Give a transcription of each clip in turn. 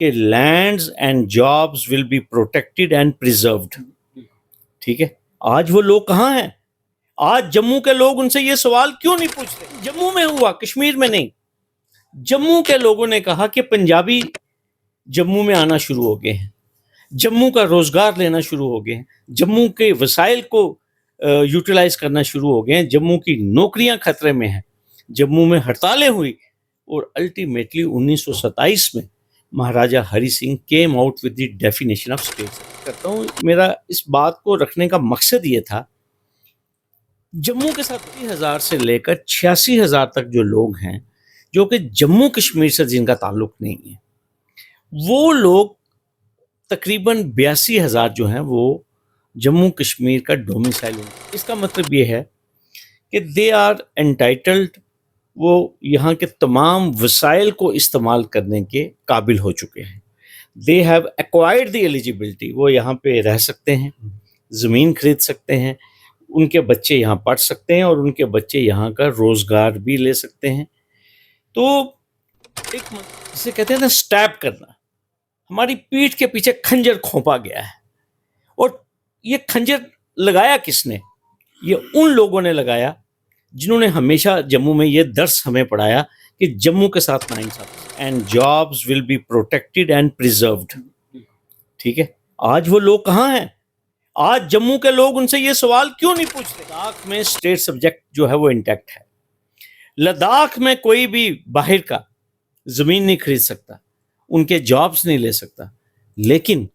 कि lands and jobs will be protected and preserved. ठीक है, आज वो लोग कहाँ हैं? आज जम्मू के लोग उनसे ये सवाल क्यों नहीं पूछते? जम्मू में हुआ, कश्मीर में नहीं। जम्मू के लोगों ने कहा कि पंजाबी जम्मू में आना शुरू हो गए हैं, जम्मू का रोजगार लेना शुरू हो गए हैं, जम्मू के वसाइल को यूटिलाइज करना शुरू हो गए हैं, जम्मू की नौकरियां खतरे में हैं, जम्मू में हड़तालें हुई और अल्टीमेटली 1927 में Maharaja Hari Singh came out with the definition of state. करता हूँ, मेरा इस बात को रखने का मकसद ये था, जम्मू के साथ 30,000 से लेकर 86,000 तक जो लोग हैं जो कि जम्मू कश्मीर से जिनका ताल्लुक नहीं है, वो लोग तकरीबन 82,000 जो हैं वो जम्मू कश्मीर का डोमिसाइल होंगे। इसका मतलब ये है कि दे आर एंटाइटल्ड, वो यहाँ के तमाम वसाइल को इस्तेमाल करने के काबिल हो चुके हैं। They have acquired the eligibility, वो यहाँ पे रह सकते हैं, ज़मीन खरीद सकते हैं, उनके बच्चे यहाँ पढ़ सकते हैं और उनके बच्चे यहाँ का रोज़गार भी ले सकते हैं। तो एक जिसे कहते हैं ना स्टैब करना, हमारी पीठ के पीछे खंजर खोपा गया है। और ये खंजर लगाया किसने? ये उन लोगों ने लगाया जिन्होंने हमेशा जम्मू में ये दर्स हमें पढ़ाया कि जम्मू के साथ नाइंसाफी and jobs will be protected and preserved. ठीक है, आज वो लोग कहाँ हैं? आज जम्मू के लोग उनसे ये सवाल क्यों नहीं पूछते? लद्दाख में स्टेट सब्जेक्ट जो है वो इंटैक्ट है। लद्दाख में कोई भी बाहर का जमीन नहीं खरीद सकता, उनके जॉब्स नहीं ले सकता, लेकिन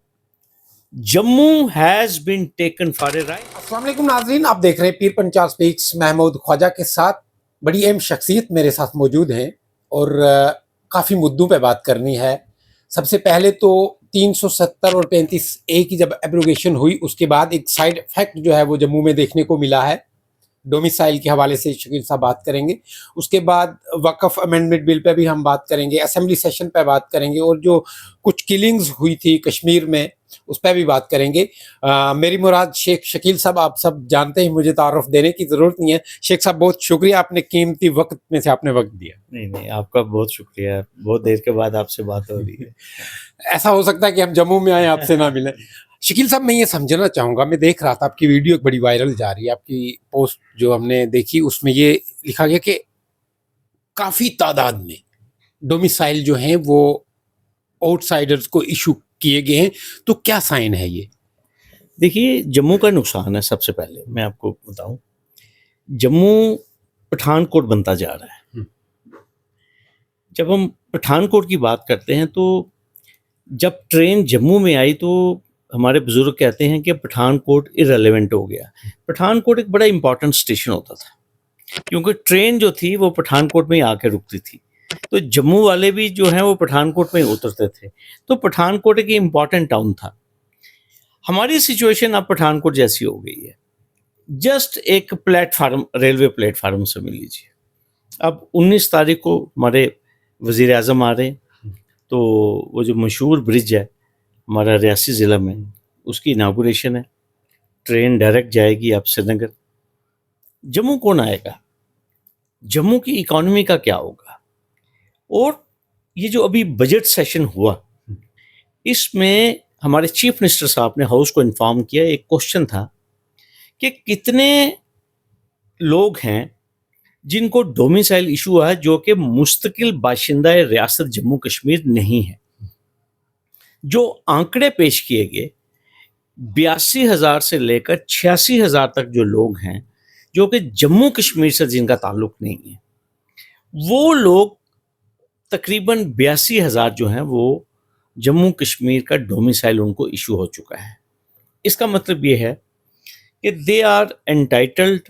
Jammu has been taken for a ride. अस्सलाम वालेकुम नाज़रीन, आप देख रहे हैं पीर पंचाल स्पीक्स। महमूद ख्वाजा के साथ बड़ी अहम शख्सियत मेरे साथ मौजूद हैं और काफ़ी मुद्दों पे बात करनी है। सबसे पहले तो 370 और 35A की जब एब्रोगेशन हुई उसके बाद एक साइड इफेक्ट जो है वो जम्मू में देखने को मिला है। डोमिसाइल के हवाले से शकील साहब बात करेंगे, उसके बाद वक्फ अमेंडमेंट बिल पे भी हम बात करेंगे, असेंबली सेशन पे बात करेंगे और जो कुछ किलिंग्स हुई थी कश्मीर में उस पर भी बात करेंगे। मेरी मुराद शेख शकील साहब, आप सब जानते हैं, मुझे तारुफ देने की ज़रूरत नहीं है। शेख साहब बहुत शुक्रिया, आपने कीमती वक्त में से आपने वक्त दिया। नहीं, आपका बहुत शुक्रिया, बहुत देर के बाद आपसे बात हो रही है। ऐसा हो सकता है कि हम जम्मू में आए आपसे ना मिले। शकील साहब, मैं ये समझना चाहूँगा, मैं देख रहा था आपकी वीडियो बड़ी वायरल जा रही है, आपकी पोस्ट जो हमने देखी उसमें ये लिखा गया कि काफ़ी तादाद में डोमिसाइल जो हैं वो आउटसाइडर्स को इशू किए गए हैं, तो क्या साइन है ये? देखिए, जम्मू का नुकसान है। सबसे पहले मैं आपको बताऊं, जम्मू पठानकोट बनता जा रहा है। जब हम पठानकोट की बात करते हैं तो जब ट्रेन जम्मू में आई तो हमारे बुजुर्ग कहते हैं कि पठानकोट इररिलेवेंट हो गया। पठानकोट एक बड़ा इंपॉर्टेंट स्टेशन होता था, क्योंकि ट्रेन जो थी वो पठानकोट में ही आके रुकती थी, तो जम्मू वाले भी जो हैं वो पठानकोट में ही उतरते थे। तो पठानकोट एक इम्पॉर्टेंट टाउन था। हमारी सिचुएशन अब पठानकोट जैसी हो गई है, जस्ट एक प्लेटफार्म, रेलवे प्लेटफार्म से मिल लीजिए। अब 19 तारीख को हमारे वज़ीर आज़म आ रहे हैं, तो वो जो मशहूर ब्रिज है हमारा रियासी ज़िला में, उसकी इनागुरेशन है। ट्रेन डायरेक्ट जाएगी अब श्रीनगर। जम्मू कौन आएगा? जम्मू की इकॉनमी का क्या होगा? और ये जो अभी बजट सेशन हुआ, इसमें हमारे चीफ मिनिस्टर साहब ने हाउस को इन्फॉर्म किया, एक क्वेश्चन था कि कितने लोग हैं जिनको डोमिसाइल इशू हुआ है जो कि मुस्तकिल बाशिंदा रियासत जम्मू कश्मीर नहीं है। जो आंकड़े पेश किए गए, 82,000 से लेकर 86,000 तक जो लोग हैं जो कि जम्मू कश्मीर से जिनका ताल्लुक नहीं है, वो लोग तकरीबन 82,000 जो हैं वो जम्मू कश्मीर का डोमिसाइल उनको इशू हो चुका है। इसका मतलब ये है कि दे आर एंटाइटल्ड,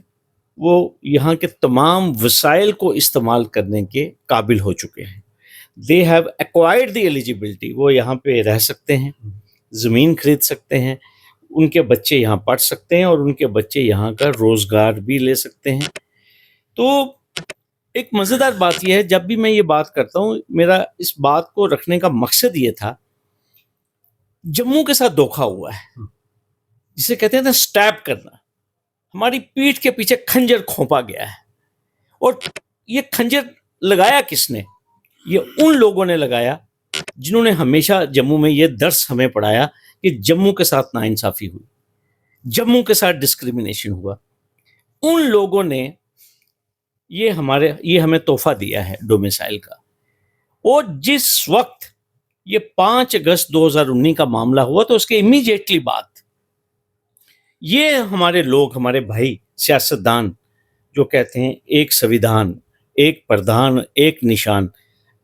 वो यहाँ के तमाम वसाइल को इस्तेमाल करने के काबिल हो चुके हैं। They have acquired the eligibility, वो यहाँ पे रह सकते हैं, ज़मीन खरीद सकते हैं, उनके बच्चे यहाँ पढ़ सकते हैं और उनके बच्चे यहाँ का रोज़गार भी ले सकते हैं। तो एक मज़ेदार बात यह है, जब भी मैं ये बात करता हूँ, मेरा इस बात को रखने का मकसद ये था, जम्मू के साथ धोखा हुआ है, जिसे कहते हैं ना स्टैब करना। हमारी पीठ के पीछे खंजर खोपा गया है। और ये खंजर लगाया किसने? ये उन लोगों ने लगाया जिन्होंने हमेशा जम्मू में ये दर्स हमें पढ़ाया कि जम्मू के साथ नाइंसाफ़ी हुई, जम्मू के साथ डिस्क्रिमिनेशन हुआ, उन लोगों ने ये हमें तोहफा दिया है डोमिसाइल का। और जिस वक्त ये 5 अगस्त 2019 का मामला हुआ तो उसके इमीडिएटली बाद ये हमारे लोग, हमारे भाई सियासतदान जो कहते हैं एक संविधान, एक प्रधान, एक निशान,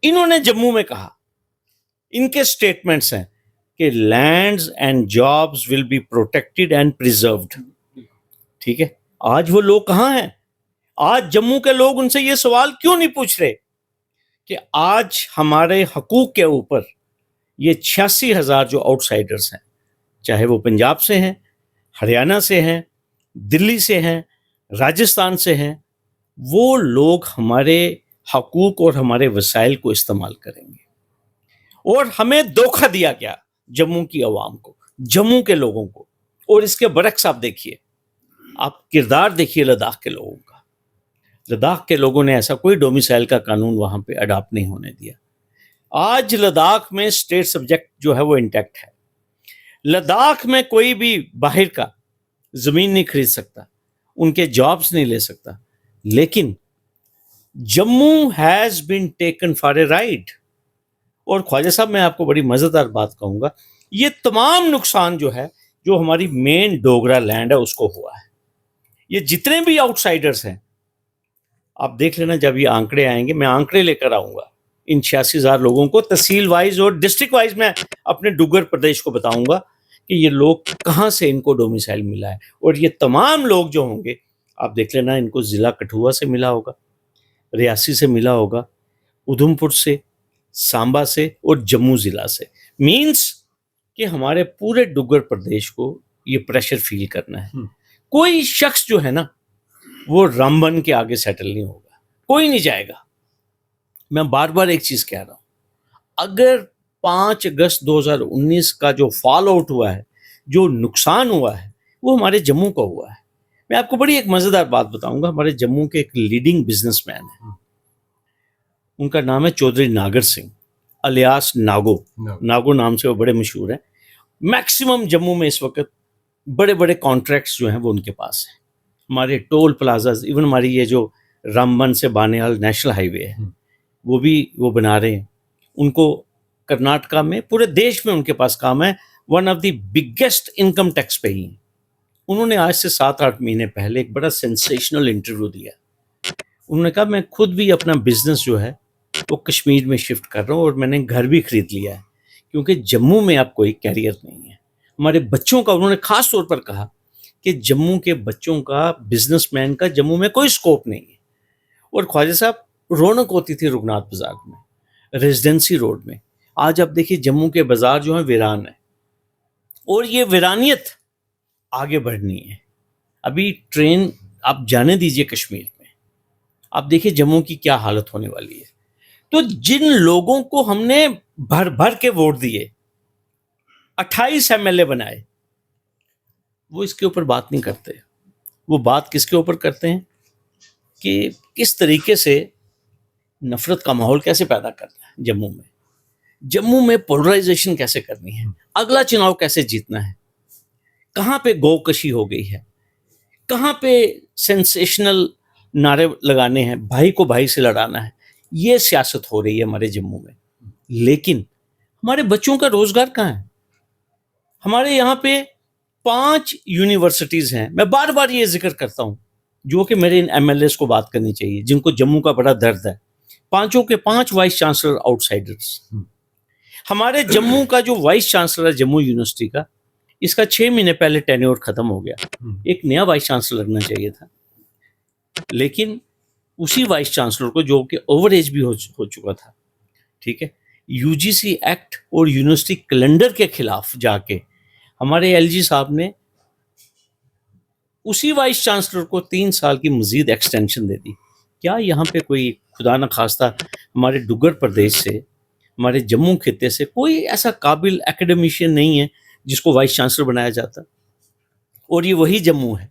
इन्होंने जम्मू में कहा, इनके स्टेटमेंट्स हैं कि lands and jobs will be protected and preserved. ठीक है, आज वो लोग कहाँ हैं? आज जम्मू के लोग उनसे ये सवाल क्यों नहीं पूछ रहे कि आज हमारे हकूक के ऊपर ये 86,000 जो आउटसाइडर्स हैं, चाहे वो पंजाब से हैं, हरियाणा से हैं, दिल्ली से हैं, राजस्थान से हैं, वो लोग हमारे हकूक और हमारे वसाइल को इस्तेमाल करेंगे। और हमें धोखा दिया गया जम्मू की आवाम को, जम्मू के लोगों को। और इसके बरक्स आप देखिए, आप किरदार देखिए लद्दाख के लोगों का। लद्दाख के लोगों ने ऐसा कोई डोमिसाइल का कानून वहाँ पे अडॉप्ट नहीं होने दिया। आज लद्दाख में स्टेट सब्जेक्ट जो है वो इंटैक्ट है। लद्दाख में कोई भी बाहर का ज़मीन नहीं खरीद सकता, उनके जॉब्स नहीं ले सकता, लेकिन Jammu has been taken for a ride. और ख्वाजा साहब, मैं आपको बड़ी मज़ेदार बात कहूँगा, ये तमाम नुकसान जो है, जो हमारी मेन डोगरा लैंड है उसको हुआ है। ये जितने भी आउटसाइडर्स हैं, आप देख लेना, जब ये आंकड़े आएंगे, मैं आंकड़े लेकर आऊँगा इन 86,000 लोगों को तहसील वाइज और डिस्ट्रिक्ट वाइज मैं अपने डुग्गर प्रदेश को बताऊँगा कि ये लोग कहाँ से इनको डोमिसाइल मिला है। और ये तमाम लोग जो होंगे, आप देख लेना, इनको ज़िला कठुआ से मिला होगा, रियासी से मिला होगा, उधमपुर से, सांबा से और जम्मू ज़िला से। मीन्स कि हमारे पूरे डुग्गर प्रदेश को ये प्रेशर फील करना है। कोई शख्स जो है ना, वो रामबन के आगे सेटल नहीं होगा, कोई नहीं जाएगा। मैं बार बार एक चीज़ कह रहा हूँ, अगर 5 अगस्त 2019 का जो फॉल आउट हुआ है, जो नुकसान हुआ है, वो हमारे जम्मू का हुआ है। मैं आपको बड़ी एक मज़ेदार बात बताऊंगा। हमारे जम्मू के एक लीडिंग बिजनेसमैन है, उनका नाम है चौधरी नागर सिंह अलियास नागो। नागो नाम से वो बड़े मशहूर हैं। मैक्सिमम जम्मू में इस वक्त बड़े बड़े कॉन्ट्रैक्ट्स जो हैं वो उनके पास हैं। हमारे टोल प्लाजाज, इवन हमारी ये जो रामबन से बानेहाल नेशनल हाईवे है, वो बना रहे हैं। उनको कर्नाटका में, पूरे देश में उनके पास काम है। One of the biggest income tax पेई हैं। उन्होंने आज से 7-8 महीने पहले एक बड़ा सेंसेशनल इंटरव्यू दिया। उन्होंने कहा, मैं खुद भी अपना बिजनेस जो है वो कश्मीर में शिफ्ट कर रहा हूँ और मैंने घर भी खरीद लिया है, क्योंकि जम्मू में अब कोई कैरियर नहीं है। हमारे बच्चों का, उन्होंने खास तौर पर कहा कि जम्मू के बच्चों का, बिजनेसमैन का जम्मू में कोई स्कोप नहीं है। और ख्वाजा साहब, रौनक होती थी रुगनाथ बाजार में, रेजिडेंसी रोड में। आज आप देखिए जम्मू के बाजार जो है वीरान है, और ये वीरानियत आगे बढ़नी है। अभी ट्रेन आप जाने दीजिए कश्मीर में, आप देखिए जम्मू की क्या हालत होने वाली है। तो जिन लोगों को हमने भर भर के वोट दिए, 28 एमएलए बनाए, वो इसके ऊपर बात नहीं करते। वो बात किसके ऊपर करते हैं कि किस तरीके से नफरत का माहौल कैसे पैदा करना है जम्मू में, जम्मू में पोलराइजेशन कैसे करनी है, अगला चुनाव कैसे जीतना है, कहाँ पे गौकशी हो गई है, कहाँ पे सेंसेशनल नारे लगाने हैं, भाई को भाई से लड़ाना है। ये सियासत हो रही है हमारे जम्मू में। लेकिन हमारे बच्चों का रोजगार कहाँ है? हमारे यहाँ पे 5 यूनिवर्सिटीज़ हैं। मैं बार बार ये जिक्र करता हूँ, जो कि मेरे इन एमएलएस को बात करनी चाहिए, जिनको जम्मू का बड़ा दर्द है। 5 के 5 वाइस चांसलर आउटसाइडर्स। हमारे जम्मू का जो वाइस चांसलर है जम्मू यूनिवर्सिटी का, इसका 6 महीने पहले टेन्योर खत्म हो गया। एक नया वाइस चांसलर लगना चाहिए था, लेकिन उसी वाइस चांसलर को, जो कि ओवर एज भी हो चुका था, ठीक है, यूजीसी एक्ट और यूनिवर्सिटी कैलेंडर के खिलाफ जाके हमारे एलजी साहब ने उसी वाइस चांसलर को 3 साल की मजीद एक्सटेंशन दे दी। क्या यहाँ पे कोई, खुदा न खास्ता, हमारे डुग्गर प्रदेश से, हमारे जम्मू खित्ते से कोई ऐसा काबिल एकेडमिशियन नहीं है जिसको वाइस चांसलर बनाया जाता? और ये वही जम्मू है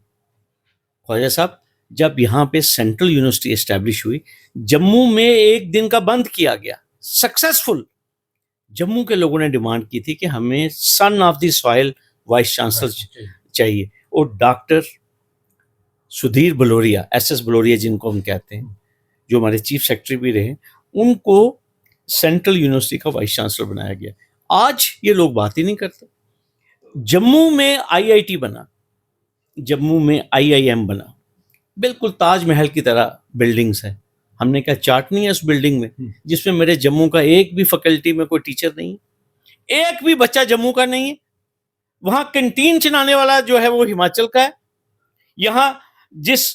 ख्वाजा साहब। जब यहाँ पे सेंट्रल यूनिवर्सिटी एस्टैब्लिश हुई, जम्मू में एक दिन का बंद किया गया, सक्सेसफुल। जम्मू के लोगों ने डिमांड की थी कि हमें son of the soil vice chancellor चाहिए, और डॉक्टर सुधीर बलोरिया, SS बलोरिया जिनको हम कहते हैं, जो हमारे चीफ सेक्रेटरी भी रहे, उनको सेंट्रल यूनिवर्सिटी का वाइस चांसलर बनाया गया। आज ये लोग बात ही नहीं करते। जम्मू में IIT बना, जम्मू में IIM बना, बिल्कुल ताजमहल की तरह बिल्डिंग्स हैं। हमने कहा चार्ट नहीं है उस बिल्डिंग में, जिसमें मेरे जम्मू का एक भी फैकल्टी में कोई टीचर नहीं, एक भी बच्चा जम्मू का नहीं है। वहां कैंटीन चलाने वाला जो है वो हिमाचल का है। यहाँ जिस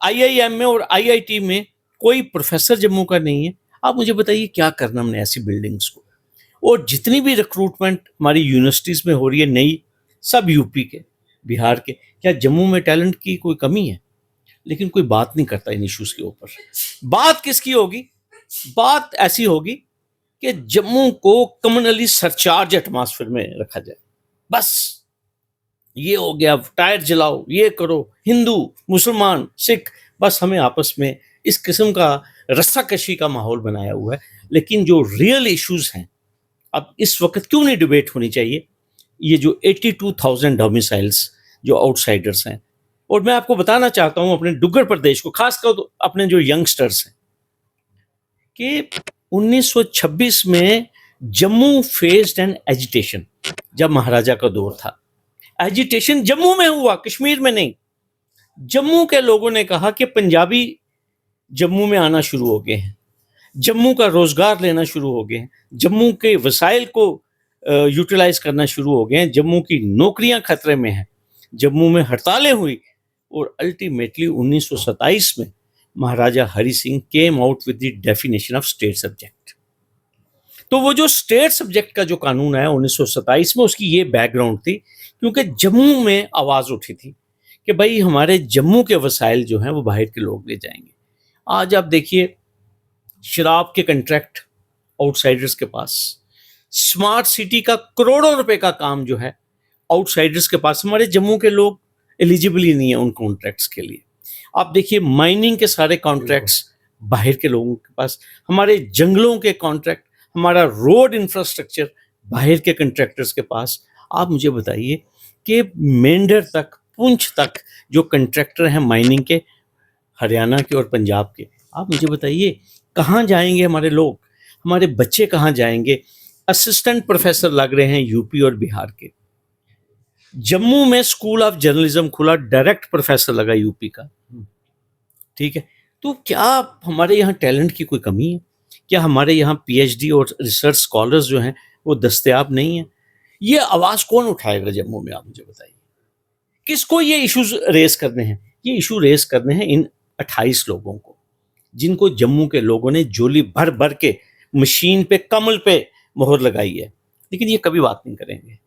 IIM में और IIT में कोई प्रोफेसर जम्मू का नहीं है। आप मुझे बताइए क्या करना हमने ऐसी बिल्डिंग्स को। और जितनी भी रिक्रूटमेंट हमारी यूनिवर्सिटीज़ में हो रही है नई, सब यूपी के, बिहार के। क्या जम्मू में टैलेंट की कोई कमी है? लेकिन कोई बात नहीं करता इन इश्यूज के ऊपर। बात किसकी होगी? बात ऐसी होगी कि जम्मू को कम्युनली सरचार्ज एटमॉस्फेयर में रखा जाए। बस ये हो गया, टायर जलाओ, ये करो, हिंदू मुसलमान सिख, बस हमें आपस में इस किस्म का रस्साकशी का माहौल बनाया हुआ है। लेकिन जो रियल इश्यूज हैं, अब इस वक्त क्यों नहीं डिबेट होनी चाहिए? ये जो 82,000 डोमिसाइल्स जो आउटसाइडर्स हैं, और मैं आपको बताना चाहता हूं अपने डुग्गर प्रदेश को, खासकर तो अपने जो यंगस्टर्स हैं, कि 1926 में जम्मू फेस्ड एन एजिटेशन। जब महाराजा का दौर था, एजिटेशन जम्मू में हुआ, कश्मीर में नहीं। जम्मू के लोगों ने कहा कि पंजाबी जम्मू में आना शुरू हो गए हैं, जम्मू का रोजगार लेना शुरू हो गए हैं, जम्मू के वसाइल को यूटिलाइज करना शुरू हो गए हैं, जम्मू की नौकरियां खतरे में हैं। जम्मू में हड़तालें हुई और अल्टीमेटली 1927 में Maharaja Hari Singh came out with the definition of state subject. तो वो जो स्टेट सब्जेक्ट का जो कानून है 1927 में, उसकी ये बैकग्राउंड थी, क्योंकि जम्मू में आवाज़ उठी थी कि भाई हमारे जम्मू के वसाइल जो हैं वो बाहर के लोग ले जाएंगे। आज आप देखिए, शराब के कंट्रैक्ट आउटसाइडर्स के पास, स्मार्ट सिटी का करोड़ों रुपए का काम जो है आउटसाइडर्स के पास। हमारे जम्मू के लोग एलिजिबल ही नहीं है उन कॉन्ट्रैक्ट्स के लिए। आप देखिए, माइनिंग के सारे कॉन्ट्रैक्ट्स बाहर के लोगों के पास, हमारे जंगलों के कॉन्ट्रैक्ट, हमारा रोड इंफ्रास्ट्रक्चर बाहर के कंट्रैक्टर्स के पास। आप मुझे बताइए कि मेंढर तक, पुंछ तक जो कंट्रैक्टर हैं माइनिंग के, हरियाणा के और पंजाब के, आप मुझे बताइए कहाँ जाएंगे हमारे लोग, हमारे बच्चे कहाँ जाएंगे? असिस्टेंट प्रोफेसर लग रहे हैं यूपी और बिहार के। जम्मू में स्कूल ऑफ जर्नलिज्म खुला, डायरेक्ट प्रोफेसर लगा यूपी का। ठीक है, तो क्या हमारे यहाँ टैलेंट की कोई कमी है? क्या हमारे यहाँ PhD और रिसर्च स्कॉलर्स जो हैं वो दस्तयाब नहीं है? ये आवाज़ कौन उठाएगा जम्मू में? आप मुझे बताइए, किसको ये इश्यूज रेस करने हैं? ये इशू रेस करने हैं इन 28 लोगों को, जिनको जम्मू के लोगों ने जोली भर भर के मशीन पे, कमल पे मोहर लगाई है, लेकिन ये कभी बात नहीं करेंगे।